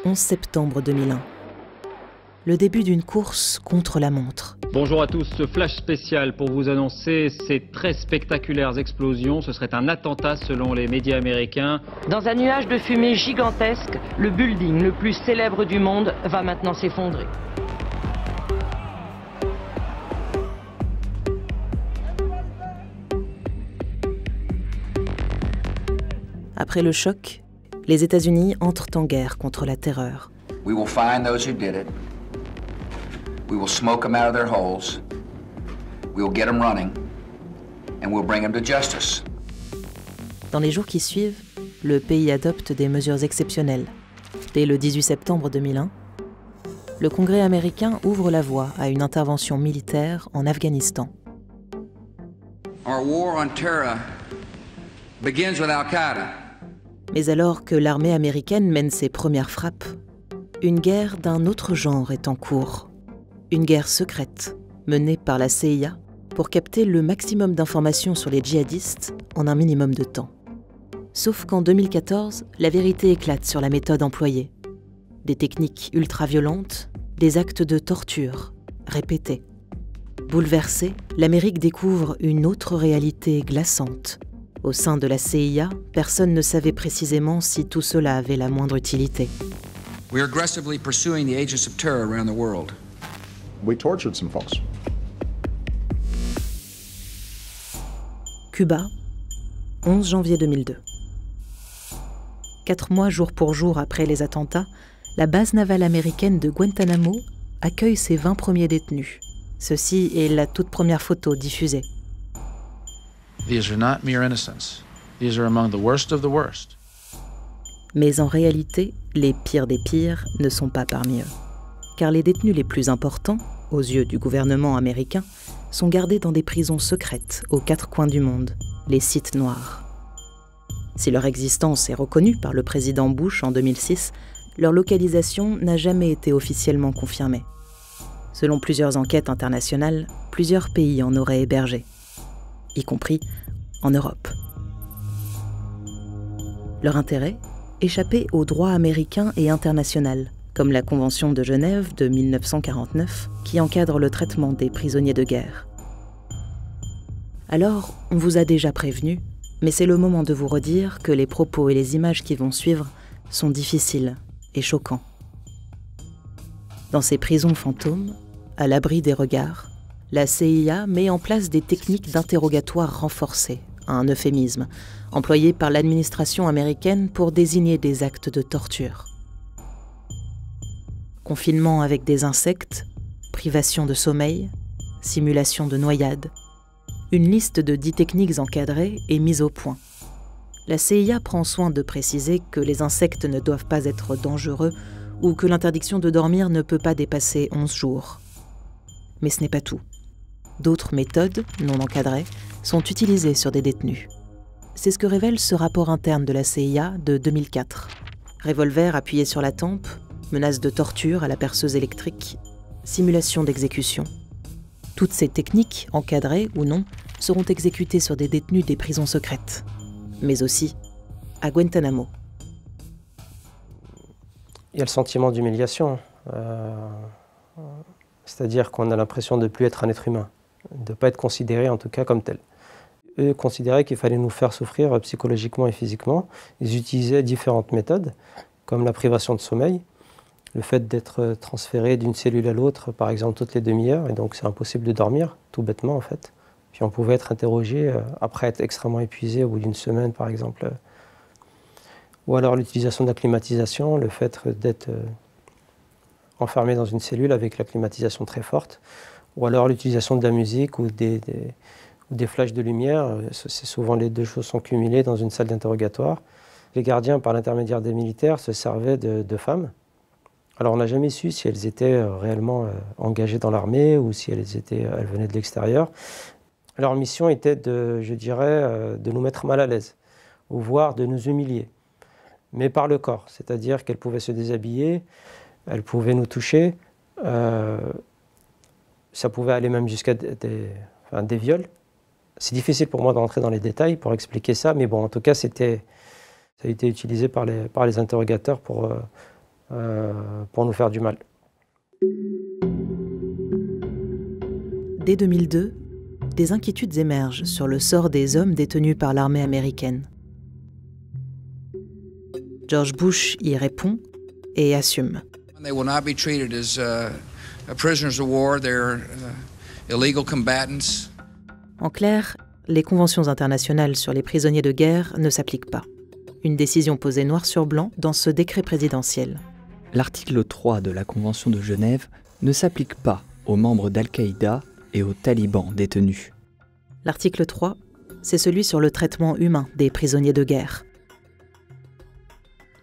11 septembre 2001. Le début d'une course contre la montre. Bonjour à tous, ce flash spécial pour vous annoncer ces très spectaculaires explosions. Ce serait un attentat selon les médias américains. Dans un nuage de fumée gigantesque, le building le plus célèbre du monde va maintenant s'effondrer. Après le choc, les États-Unis entrent en guerre contre la terreur. We will find those who did it. We will smoke them out of their holes. We will get them running. And we'll bring them to justice. Dans les jours qui suivent, le pays adopte des mesures exceptionnelles. Dès le 18 septembre 2001, le Congrès américain ouvre la voie à une intervention militaire en Afghanistan. Our war on terror begins with Al-Qaeda. Mais alors que l'armée américaine mène ses premières frappes, une guerre d'un autre genre est en cours. Une guerre secrète, menée par la CIA pour capter le maximum d'informations sur les djihadistes en un minimum de temps. Sauf qu'en 2014, la vérité éclate sur la méthode employée. Des techniques ultra-violentes, des actes de torture répétés. Bouleversée, l'Amérique découvre une autre réalité glaçante. Au sein de la CIA, personne ne savait précisément si tout cela avait la moindre utilité. We are aggressively pursuing the agents of terror around the world. We tortured some folks. Cuba, 11 janvier 2002. 4 mois jour pour jour après les attentats, la base navale américaine de Guantanamo accueille ses 20 premiers détenus. Ceci est la toute première photo diffusée. These are not mere innocents. These are among the worst of the worst. Mais en réalité, les pires des pires ne sont pas parmi eux. Car les détenus les plus importants, aux yeux du gouvernement américain, sont gardés dans des prisons secrètes aux 4 coins du monde, les sites noirs. Si leur existence est reconnue par le président Bush en 2006, leur localisation n'a jamais été officiellement confirmée. Selon plusieurs enquêtes internationales, plusieurs pays en auraient hébergé, y compris en Europe. Leur intérêt ? Échapper au droit américain et international, comme la Convention de Genève de 1949, qui encadre le traitement des prisonniers de guerre. Alors, on vous a déjà prévenu, mais c'est le moment de vous redire que les propos et les images qui vont suivre sont difficiles et choquants. Dans ces prisons fantômes, à l'abri des regards, la CIA met en place des techniques d'interrogatoire renforcées, un euphémisme, employé par l'administration américaine pour désigner des actes de torture. Confinement avec des insectes, privation de sommeil, simulation de noyade. Une liste de 10 techniques encadrées est mise au point. La CIA prend soin de préciser que les insectes ne doivent pas être dangereux ou que l'interdiction de dormir ne peut pas dépasser 11 jours. Mais ce n'est pas tout. D'autres méthodes, non encadrées, sont utilisées sur des détenus. C'est ce que révèle ce rapport interne de la CIA de 2004. Revolver appuyé sur la tempe, menaces de torture à la perceuse électrique, simulation d'exécution. Toutes ces techniques, encadrées ou non, seront exécutées sur des détenus des prisons secrètes, mais aussi à Guantanamo. Il y a le sentiment d'humiliation, c'est-à-dire qu'on a l'impression de ne plus être un être humain, de ne pas être considéré en tout cas comme tel. Eux considéraient qu'il fallait nous faire souffrir psychologiquement et physiquement. Ils utilisaient différentes méthodes, comme la privation de sommeil, le fait d'être transféré d'une cellule à l'autre, par exemple, toutes les demi-heures, et donc c'est impossible de dormir, tout bêtement en fait. Puis on pouvait être interrogé après être extrêmement épuisé au bout d'une semaine, par exemple. Ou alors l'utilisation de la climatisation, le fait d'être enfermé dans une cellule avec la climatisation très forte, ou alors l'utilisation de la musique ou des flashs de lumière. C'est souvent les deux choses sont cumulées dans une salle d'interrogatoire. Les gardiens, par l'intermédiaire des militaires, se servaient de femmes. Alors on n'a jamais su si elles étaient réellement engagées dans l'armée ou si elles venaient de l'extérieur. Leur mission était de nous mettre mal à l'aise, ou voire de nous humilier, mais par le corps, c'est-à-dire qu'elles pouvaient se déshabiller, elles pouvaient nous toucher, ça pouvait aller même jusqu'à des viols. C'est difficile pour moi de rentrer dans les détails pour expliquer ça, mais bon, en tout cas, ça a été utilisé par les interrogateurs pour pour nous faire du mal. Dès 2002, des inquiétudes émergent sur le sort des hommes détenus par l'armée américaine. George Bush y répond et assume. They will not be treated as prisoners of war. They're illegal combatants. En clair, les conventions internationales sur les prisonniers de guerre ne s'appliquent pas. Une décision posée noir sur blanc dans ce décret présidentiel. L'article 3 de la Convention de Genève ne s'applique pas aux membres d'Al-Qaïda et aux talibans détenus. L'article 3, c'est celui sur le traitement humain des prisonniers de guerre.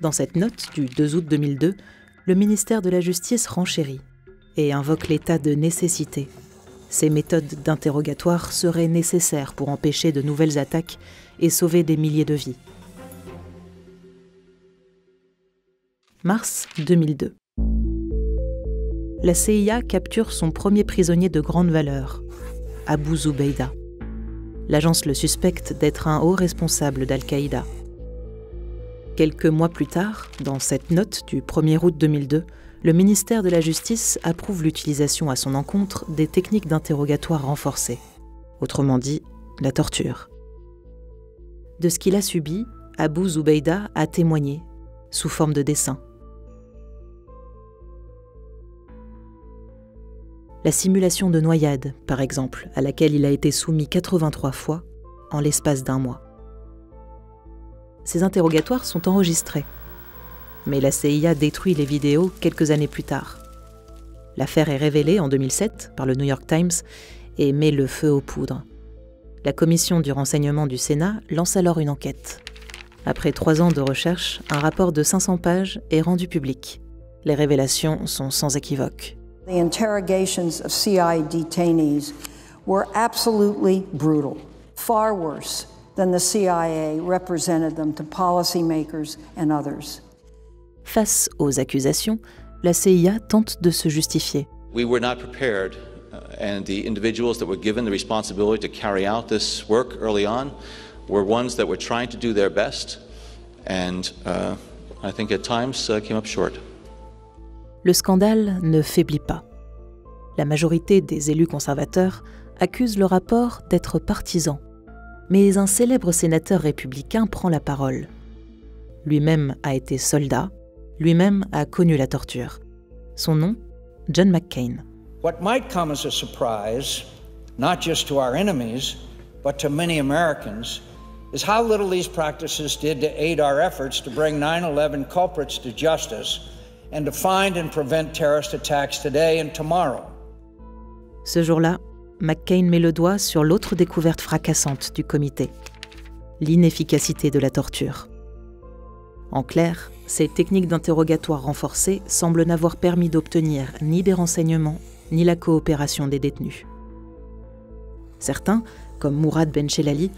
Dans cette note du 2 août 2002, le ministère de la Justice renchérit et invoque l'état de nécessité. Ces méthodes d'interrogatoire seraient nécessaires pour empêcher de nouvelles attaques et sauver des milliers de vies. Mars 2002. La CIA capture son premier prisonnier de grande valeur, Abu Zubaydah. L'agence le suspecte d'être un haut responsable d'Al-Qaïda. Quelques mois plus tard, dans cette note du 1er août 2002, le ministère de la Justice approuve l'utilisation à son encontre des techniques d'interrogatoire renforcées. Autrement dit, la torture. De ce qu'il a subi, Abu Zubaydah a témoigné, sous forme de dessin. La simulation de noyade, par exemple, à laquelle il a été soumis 83 fois en l'espace d'un mois. Ces interrogatoires sont enregistrés. Mais la CIA détruit les vidéos quelques années plus tard. L'affaire est révélée en 2007 par le New York Times et met le feu aux poudres. La commission du renseignement du Sénat lance alors une enquête. Après 3 ans de recherche, un rapport de 500 pages est rendu public. Les révélations sont sans équivoque. The interrogations of CIA detainees were absolutely brutal, far worse than the CIA represented them to policymakers and others. Face aux accusations, la CIA tente de se justifier. We were not prepared, and the individuals that were given the responsibility to carry out this work early on were ones that were trying to do their best, and I think at times came up short. Le scandale ne faiblit pas. La majorité des élus conservateurs accusent le rapport d'être partisan. Mais un célèbre sénateur républicain prend la parole. Lui-même a été soldat, lui-même a connu la torture. Son nom, John McCain. What might come as a surprise, not just to our enemies, but to many Americans, is how little these practices did to aid our efforts to bring 9/11 culprits to justice and to find and prevent terrorist attacks today and tomorrow. Ce jour-là, McCain met le doigt sur l'autre découverte fracassante du comité, l'inefficacité de la torture. En clair, ces techniques d'interrogatoire renforcées semblent n'avoir permis d'obtenir ni des renseignements, ni la coopération des détenus. Certains, comme Mourad Benchelali,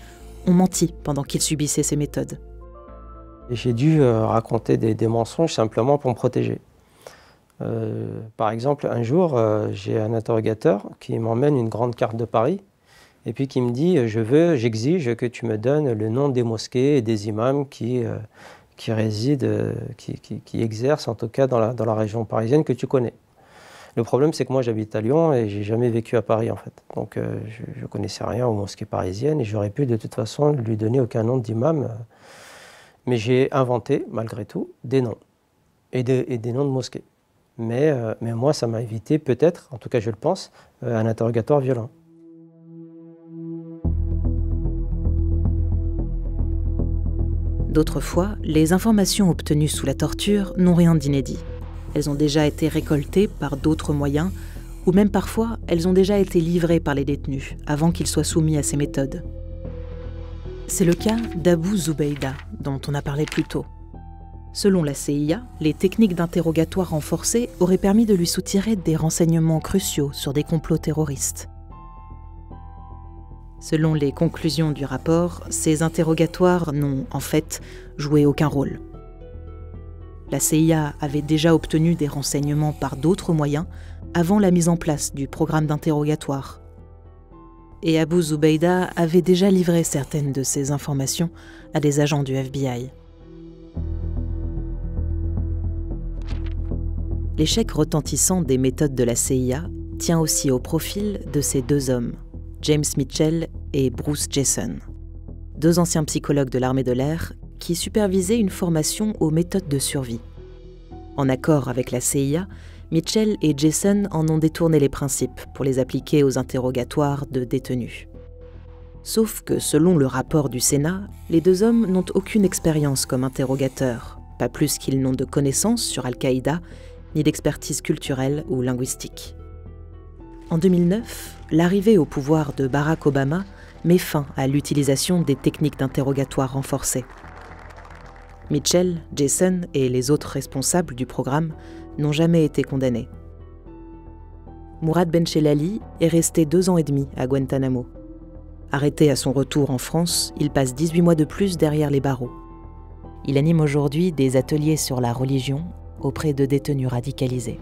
ont menti pendant qu'ils subissaient ces méthodes. J'ai dû raconter des mensonges simplement pour me protéger. Par exemple, un jour, j'ai un interrogateur qui m'emmène une grande carte de Paris et puis qui me dit « j'exige que tu me donnes le nom des mosquées et des imams qui résident, qui exercent en tout cas dans la région parisienne que tu connais ». Le problème, c'est que moi, j'habite à Lyon et j'ai jamais vécu à Paris, en fait. Donc, je ne connaissais rien aux mosquées parisiennes et j'aurais pu, de toute façon, lui donner aucun nom d'imam. Mais j'ai inventé, malgré tout, des noms et des noms de mosquées. Mais moi, ça m'a évité, peut-être, en tout cas je le pense, un interrogatoire violent. D'autres fois, les informations obtenues sous la torture n'ont rien d'inédit. Elles ont déjà été récoltées par d'autres moyens, ou même parfois, elles ont déjà été livrées par les détenus, avant qu'ils soient soumis à ces méthodes. C'est le cas d'Abu Zubaydah, dont on a parlé plus tôt. Selon la CIA, les techniques d'interrogatoire renforcées auraient permis de lui soutirer des renseignements cruciaux sur des complots terroristes. Selon les conclusions du rapport, ces interrogatoires n'ont, en fait, joué aucun rôle. La CIA avait déjà obtenu des renseignements par d'autres moyens avant la mise en place du programme d'interrogatoire. Et Abu Zubaydah avait déjà livré certaines de ces informations à des agents du FBI. l'échec retentissant des méthodes de la CIA tient aussi au profil de ces deux hommes, James Mitchell et Bruce Jessen, deux anciens psychologues de l'armée de l'air qui supervisaient une formation aux méthodes de survie. En accord avec la CIA, Mitchell et Jessen en ont détourné les principes pour les appliquer aux interrogatoires de détenus. Sauf que, selon le rapport du Sénat, les deux hommes n'ont aucune expérience comme interrogateurs, pas plus qu'ils n'ont de connaissances sur Al-Qaïda, ni d'expertise culturelle ou linguistique. En 2009, l'arrivée au pouvoir de Barack Obama met fin à l'utilisation des techniques d'interrogatoire renforcées. Mitchell, Jessen et les autres responsables du programme n'ont jamais été condamnés. Mourad Benchelali est resté 2 ans et demi à Guantanamo. Arrêté à son retour en France, il passe 18 mois de plus derrière les barreaux. Il anime aujourd'hui des ateliers sur la religion auprès de détenus radicalisés.